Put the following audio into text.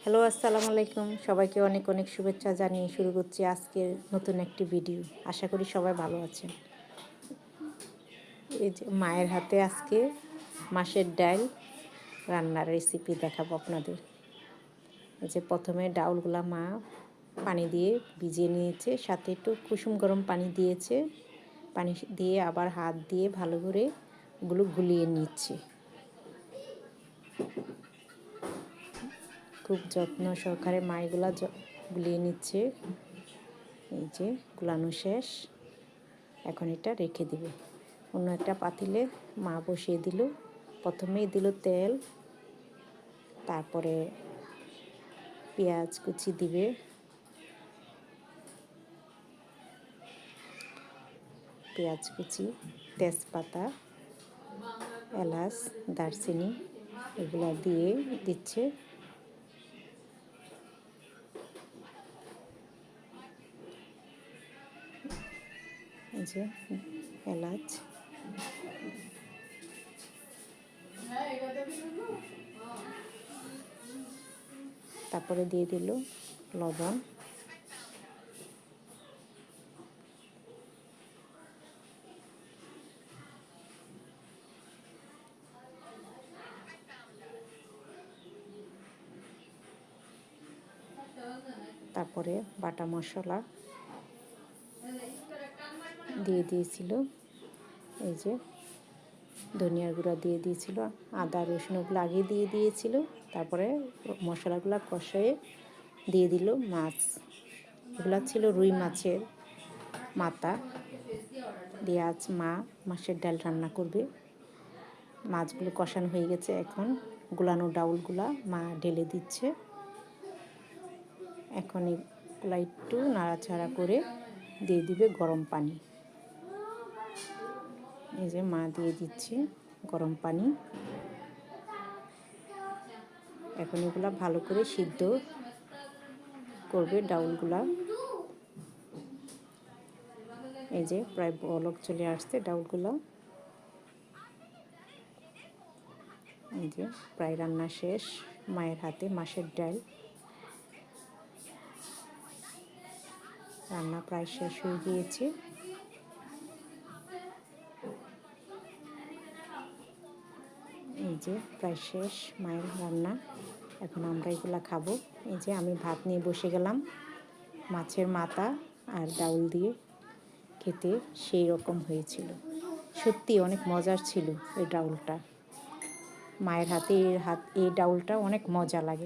Hello, আসসালামু আলাইকুম। সবাইকে অনেক অনেক শুভেচ্ছা জানিয়ে শুরু করছি আজকের নতুন একটি ভিডিও। আশা করি সবাই ভালো আছেন। এই যে মায়ের হাতে আজকে মাছের ডাল রান্নার রেসিপি দেখাবো আপনাদের। এই যে প্রথমে ডাউলগুলা মা পানি দিয়ে ভিজিয়ে নিয়েছে, সাথে একটু কুসুম গরম পানি দিয়েছে। পানি দিয়ে আবার হাত দিয়ে ভালো করে ওগুলো গুলিয়ে নিচ্ছে। খুব যত্ন সহকারে মা এগুলা গুলিয়ে নিচ্ছে। এই যে গুলানো শেষ, এখন এটা রেখে দিবে। অন্য একটা পাতিলে মা বসিয়ে দিল। প্রথমেই দিল তেল, তারপরে পেঁয়াজ কুচি দিবে, পেঁয়াজ কুচি, তেজপাতা, এলাচ, দারচিনি এগুলো দিয়ে দিচ্ছে। এই যে এলাচ, তারপরে দিয়ে দিল লবণ, তারপরে বাটা মশলা দিয়ে দিয়েছিল। এই যে ধনিয়ার গুঁড়া দিয়ে দিয়েছিল, আদা রসুন ওগুলো আগে দিয়ে দিয়েছিল। তারপরে মশলাগুলো কষিয়ে দিয়ে দিল মাছ। এগুলো ছিল রুই মাছের মাথা দিয়ে আজ মা মাছের ডাল রান্না করবে। মাছগুলো কষানো হয়ে গেছে, এখন গুলানো ডাউলগুলা মা ঢেলে দিচ্ছে। এখন এগুলো একটু নাড়াচাড়া করে দিয়ে দিবে গরম পানি। এই যে মা দিয়ে দিচ্ছে গরম পানি। এখন এগুলা ভালো করে সিদ্ধ করবে ডাউলগুলা। এই যে প্রায় বলক চলে আসছে ডাউলগুলো। এই যে প্রায় রান্না শেষ। মায়ের হাতে মাছের ডাল রান্না প্রায় শেষ হয়ে গিয়েছে। এই যে প্রায় শেষ মায়ের রান্না। এখন আমরা এগুলা খাবো। এই যে আমি ভাত নিয়ে বসে গেলাম। মাছের মাথা আর ডাউল দিয়ে খেতে সেই রকম হয়েছিল। সত্যি অনেক মজার ছিল এই ডাউলটা। মায়ের হাতে এই ডাউলটা অনেক মজা লাগে।